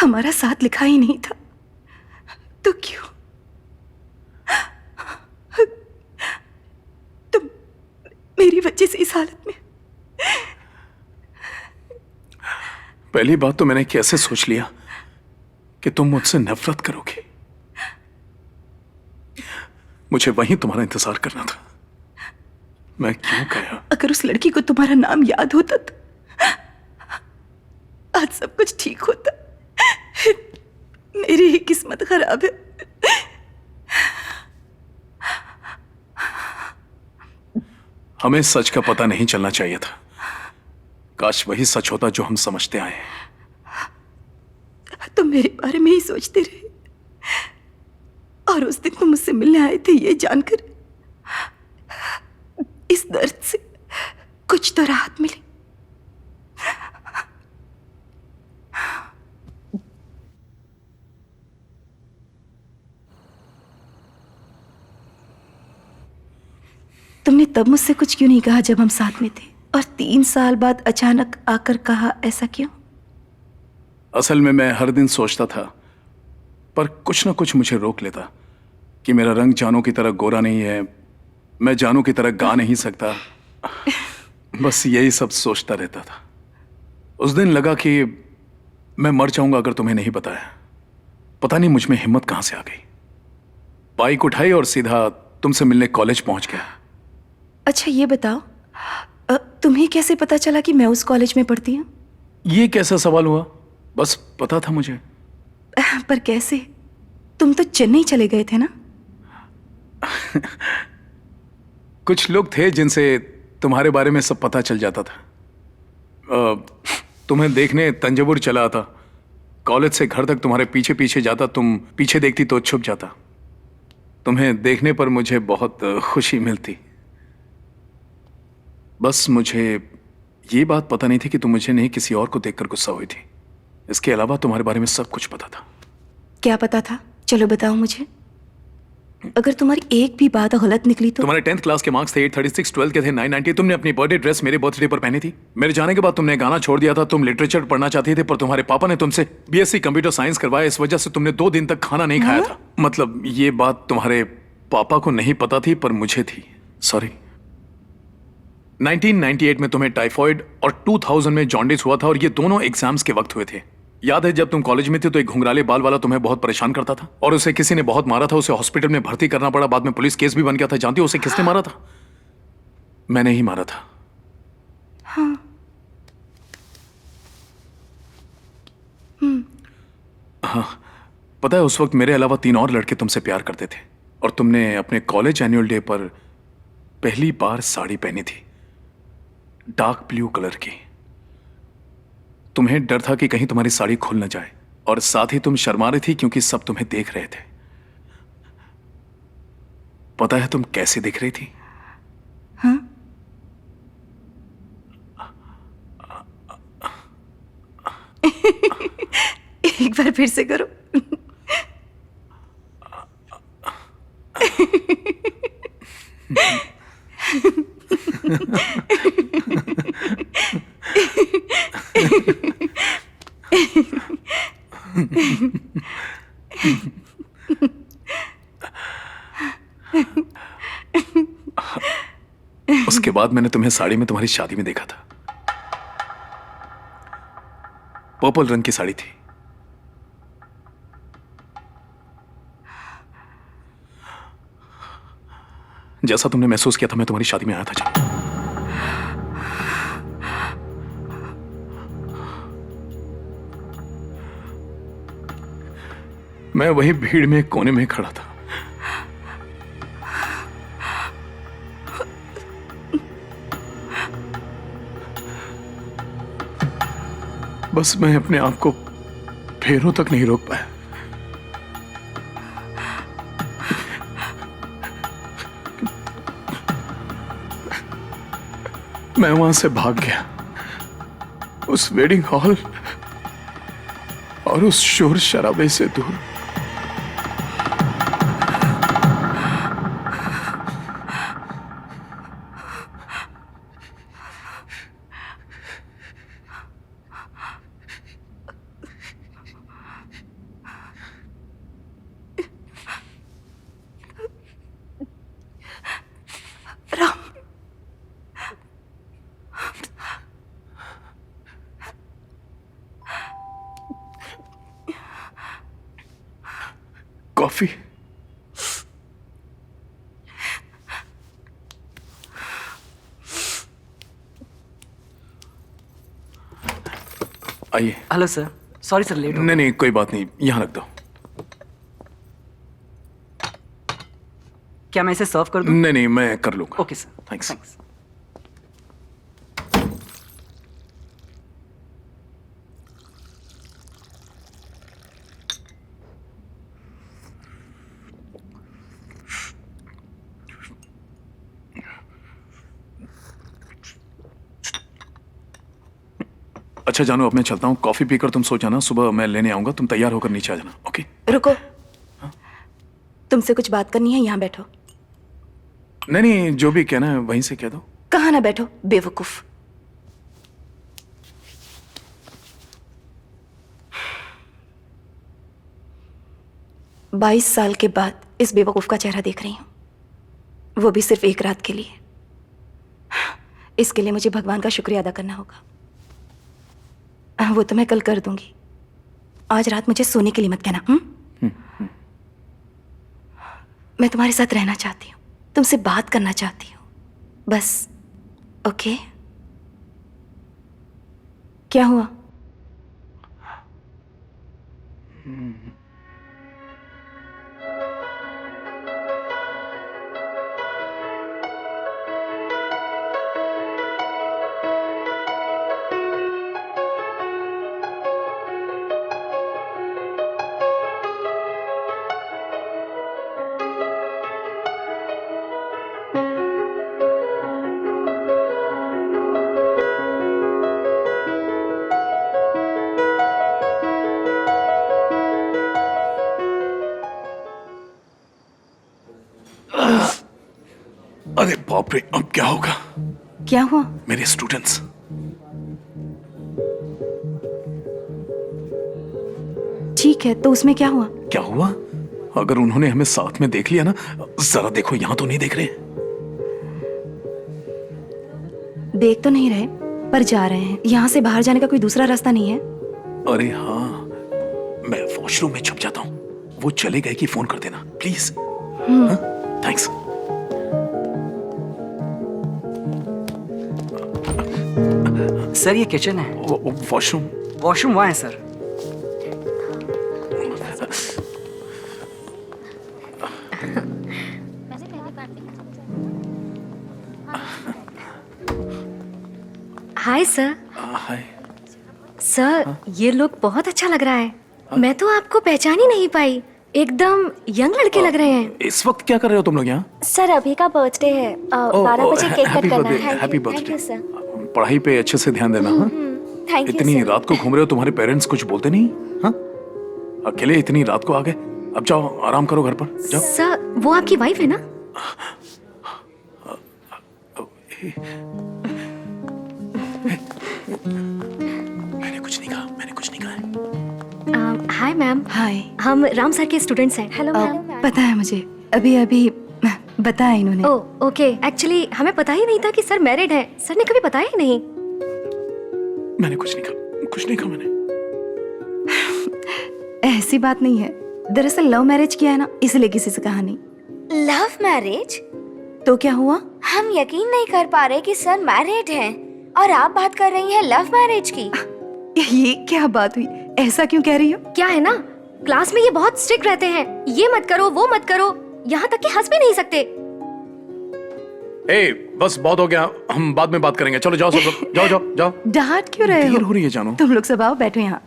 हमारा साथ लिखा ही नहीं था, तो क्यों तुम मेरी वजह से इस हालत में? पहली बात तो मैंने कैसे सोच लिया कि तुम मुझसे नफरत करोगे। मुझे वहीं तुम्हारा इंतजार करना था। मैं क्यों गया? अगर उस लड़की को तुम्हारा नाम याद होता तो आज सब कुछ ठीक होता। मेरी ही किस्मत खराब है। हमें सच का पता नहीं चलना चाहिए था। काश वही सच होता जो हम समझते आए हैं। तुम मेरे बारे में ही सोचते रहे, और उस दिन तुम मुझसे मिलने आए थे ये जानकर इस दर्द से कुछ तो राहत मिली। तुमने तब मुझसे कुछ क्यों नहीं कहा जब हम साथ में थे, और 3 साल बाद अचानक आकर कहा? ऐसा क्यों? असल में मैं हर दिन सोचता था, पर कुछ ना कुछ मुझे रोक लेता कि मेरा रंग जानू की तरह गोरा नहीं है, मैं जानू की तरह गा नहीं सकता। बस यही सब सोचता रहता था। उस दिन लगा कि मैं मर जाऊंगा अगर तुम्हें नहीं बताया। पता नहीं मुझ में हिम्मत कहां से आ गई। बाइक उठाई और सीधा तुमसे मिलने कॉलेज पहुंच गया। अच्छा ये बताओ, तुम्हें कैसे पता चला कि मैं उस कॉलेज में पढ़ती हूँ? ये कैसा सवाल हुआ? बस पता था मुझे। पर कैसे? तुम तो चेन्नई चले गए थे ना? कुछ लोग थे जिनसे तुम्हारे बारे में सब पता चल जाता था। तुम्हें देखने तंजावुर चला आता। कॉलेज से घर तक तुम्हारे पीछे पीछे जाता, तुम पीछे देखती तो छुप जाता। तुम्हें देखने पर मुझे बहुत खुशी मिलती। बस मुझे ये बात पता नहीं थी कि तुम मुझे नहीं किसी और को देखकर गुस्सा हुई थी। इसके अलावा तुम्हारे बारे में सब कुछ पता था। क्या पता था? चलो बताओ मुझे। अगर तुम्हारी एक भी बात गलत निकली तो? तुम्हारे 10th क्लास के मार्क्स थे 836, 12 के थे 990। तुमने अपनी बर्थडे ड्रेस मेरे बर्थडे पर पहनी थी। मेरे जाने के बाद तुमने गाना छोड़ दिया था। तुम लिटरेचर पढ़ना चाहती थी, पर तुम्हारे पापा ने तुमसे बीएससी कंप्यूटर साइंस करवाया। इस वजह से तुमने 2 दिन तक खाना नहीं खाया था। मतलब ये बात तुम्हारे पापा को नहीं पता थी, पर मुझे थी। सॉरी। 1998 में तुम्हें टाइफॉइड और 2000 में जॉन्डिस हुआ था, और ये दोनों एग्जाम्स के वक्त हुए थे। याद है जब तुम कॉलेज में थे तो एक घुंघराले बाल वाला तुम्हें बहुत परेशान करता था, और उसे किसी ने बहुत मारा था। उसे हॉस्पिटल में भर्ती करना पड़ा। बाद में पुलिस केस भी बन गया था। जानती हो उसे किसने मारा था? मैंने ही मारा था। हाँ। हाँ, पता है उस वक्त मेरे अलावा 3 और लड़के तुमसे प्यार करते थे, और तुमने अपने कॉलेज एनुअल डे पर पहली बार साड़ी पहनी थी, डार्क ब्लू कलर की। तुम्हें डर था कि कहीं तुम्हारी साड़ी खुल न जाए, और साथ ही तुम शर्मा रही थी क्योंकि सब तुम्हें देख रहे थे। पता है तुम कैसे दिख रही थी? हाँ? एक बार फिर से करो। उसके बाद मैंने तुम्हें साड़ी में तुम्हारी शादी में देखा था। पर्पल रंग की साड़ी थी। जैसा तुमने महसूस किया था मैं तुम्हारी शादी में आया था जब। मैं वही भीड़ में कोने में खड़ा था। बस मैं अपने आप को फेरों तक नहीं रोक पाया। मैं वहां से भाग गया, उस वेडिंग हॉल और उस शोर शराबे से दूर। कॉफी। आइए। Hello sir, sorry sir late हो नहीं नहीं, कोई बात नहीं, यहाँ रख दो। क्या मैं इसे सर्व कर दूं? नहीं नहीं, मैं कर लूंगा। Okay sir, thanks. अच्छा जानू, अब मैं चलता हूँ। कॉफी पीकर तुम सो जाना, सुबह मैं लेने आऊंगा। तुम तैयार होकर नीचे आ जाना। ओके? रुको, तुमसे कुछ बात करनी है, यहाँ बैठो। नहीं नहीं, जो भी कहना है वहीं से कह दो। कहाँ ना बैठो, बेवकूफ। बाईस साल के बाद इस बेवकूफ का चेहरा देख रही हूँ, वो भी सिर्फ एक रात के लिए। इसके लिए मुझे भगवान का शुक्रिया अदा करना होगा। वो तो मैं कल कर दूंगी। आज रात मुझे सोने के लिए मत कहना। मैं तुम्हारे साथ रहना चाहती हूँ, तुमसे बात करना चाहती हूँ, बस। ओके? क्या हुआ? अरे बाप रे, अब क्या होगा? क्या हुआ? मेरे स्टूडेंट्स। ठीक है, तो उसमें क्या हुआ? क्या हुआ? अगर उन्होंने हमें साथ में देख लिया ना, जरा देखो, यहां तो नहीं देख रहे। देख तो नहीं रहे, पर जा रहे हैं। यहाँ से बाहर जाने का कोई दूसरा रास्ता नहीं है। अरे हाँ, मैं वॉशरूम में छुप जाता हूँ। वो चले गए कि फोन कर देना प्लीज। थैंक्स। सर ये किचन है। वॉशरूम? वॉशरूम वहाँ है sir. Hi sir. Hi. Sir ये लुक बहुत अच्छा लग रहा है। मैं तो आपको पहचान ही नहीं पाई, एकदम यंग लड़के लग रहे हैं। इस वक्त क्या कर रहे हो तुम लोग यहाँ? सर अभी का बर्थडे है, 12 बजे केक कट करना है। Happy thank birthday. You sir. पढ़ाई पे अच्छे से ध्यान देना। हाँ? थैंक यू इतनी सर। रात को घूम रहे हो, तुम्हारे पेरेंट्स कुछ बोलते नहीं? हाँ? अकेले इतनी रात को आ गए। अब जाओ, आराम करो घर पर जाओ। सर वो आपकी वाइफ है ना? मैंने कुछ नहीं कहा, मैंने कुछ नहीं कहा है। हाय मैम, हाय। हम राम सर के स्टूडेंट्स हैं। हेलो पता है मुझे, अभी अभी बताया इन्होंने। ओह ओके, एक्चुअली हमें पता ही नहीं था कि सर मैरिड है। सर ने कभी बताया ही नहीं। मैंने कुछ नहीं कहा, कुछ नहीं कहा मैंने। ऐसी बात नहीं है, दरअसल लव मैरिज किया है ना, इसलिए किसी से कहा नहीं। Love marriage? तो क्या हुआ? हम यकीन नहीं कर पा रहे कि सर मैरिड हैं और आप बात कर रही हैं लव मैरिज की। ये क्या बात हुई? ऐसा क्यों कह रही हो? क्या है ना, क्लास में ये बहुत स्ट्रिक्ट रहते हैं। ये मत करो, वो मत करो, यहाँ तक कि हंस भी नहीं सकते। बस बहुत हो गया, हम बाद में बात करेंगे। चलो जाओ सब लोग, जाओ जाओ जाओ। डांट क्यों रहे देर हो? हो रही है जानू। तुम लोग सब आओ, बैठो यहाँ।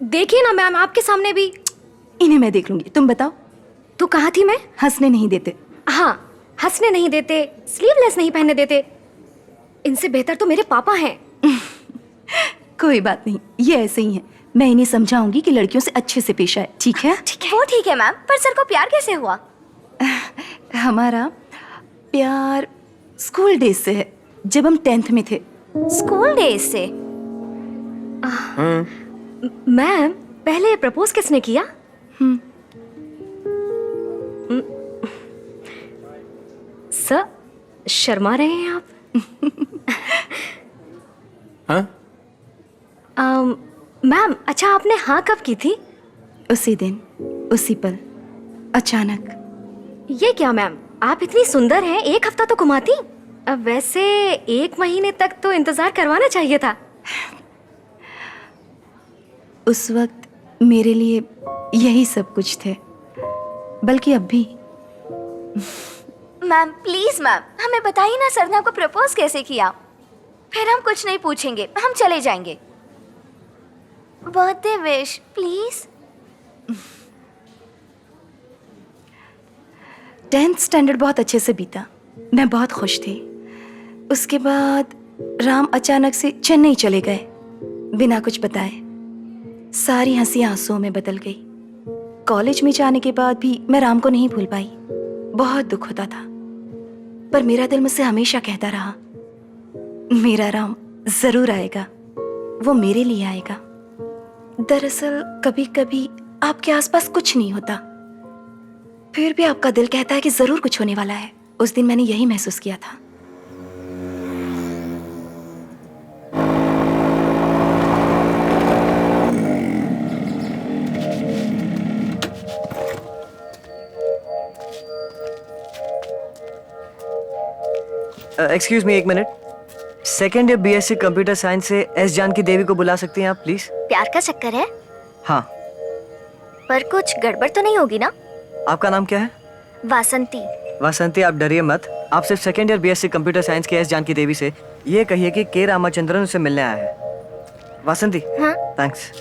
देखिए ना मैम, आपके सामने भी। इन्हें मैं देख लूंगी, तुम बताओ। तो कहा थी मैं? हंसने नहीं देते। हाँ, हंसने नहीं देते, स्लीवलेस नहीं पहनने देते। इनसे बेहतर तो मेरे पापा हैं। कोई बात नहीं, ये ऐसे ही हैं। मैं इन्हें समझाऊंगी कि लड़कियों से अच्छे से पेश आए, ठीक है? वो ठीक है मैम, पर सर को प्यार कैसे हुआ? हमारा प्यार स्कूल डेज से है, जब हम 10th में थे। स्कूल डेज से? मैम, पहले प्रपोज किसने किया? सर शर्मा रहे हैं आप? हाँ? मैम अच्छा आपने हाँ कब की थी? उसी दिन, उसी पल, अचानक। ये क्या मैम, आप इतनी सुंदर हैं, एक हफ्ता तो घुमाती। अब वैसे 1 महीने तक तो इंतजार करवाना चाहिए था। उस वक्त मेरे लिए यही सब कुछ थे, बल्कि अब भी। मैम प्लीज मैम, हमें बताइए ना सर ने आपको प्रपोज कैसे किया। फिर हम कुछ नहीं पूछेंगे, हम चले जाएंगे। Birthday wish please. 10th standard बहुत अच्छे से बीता, मैं बहुत खुश थी। उसके बाद राम अचानक से चेन्नई चले गए, बिना कुछ बताए। सारी हंसी आंसुओं में बदल गई। कॉलेज में जाने के बाद भी मैं राम को नहीं भूल पाई। बहुत दुख होता था, पर मेरा दिल मुझसे हमेशा कहता रहा, मेरा राम जरूर आएगा, वो मेरे लिए आएगा। दरअसल कभी कभी आपके आसपास कुछ नहीं होता, फिर भी आपका दिल कहता है कि जरूर कुछ होने वाला है। उस दिन मैंने यही महसूस किया था। Excuse me, 1 minute. Second year BSc computer science से एस जानकी देवी को बुला सकती हैं आप प्लीज? प्यार का चक्कर है, हाँ। पर कुछ गड़बड़ तो नहीं होगी ना? आपका नाम क्या है? वासंती। वासंती, आप डरिए मत। आप सिर्फ second year BSc computer science के एस जानकी देवी से ये कहिए कि के रामाचंद्रन उसे मिलने आया है। वासंती, हाँ थैंक्स।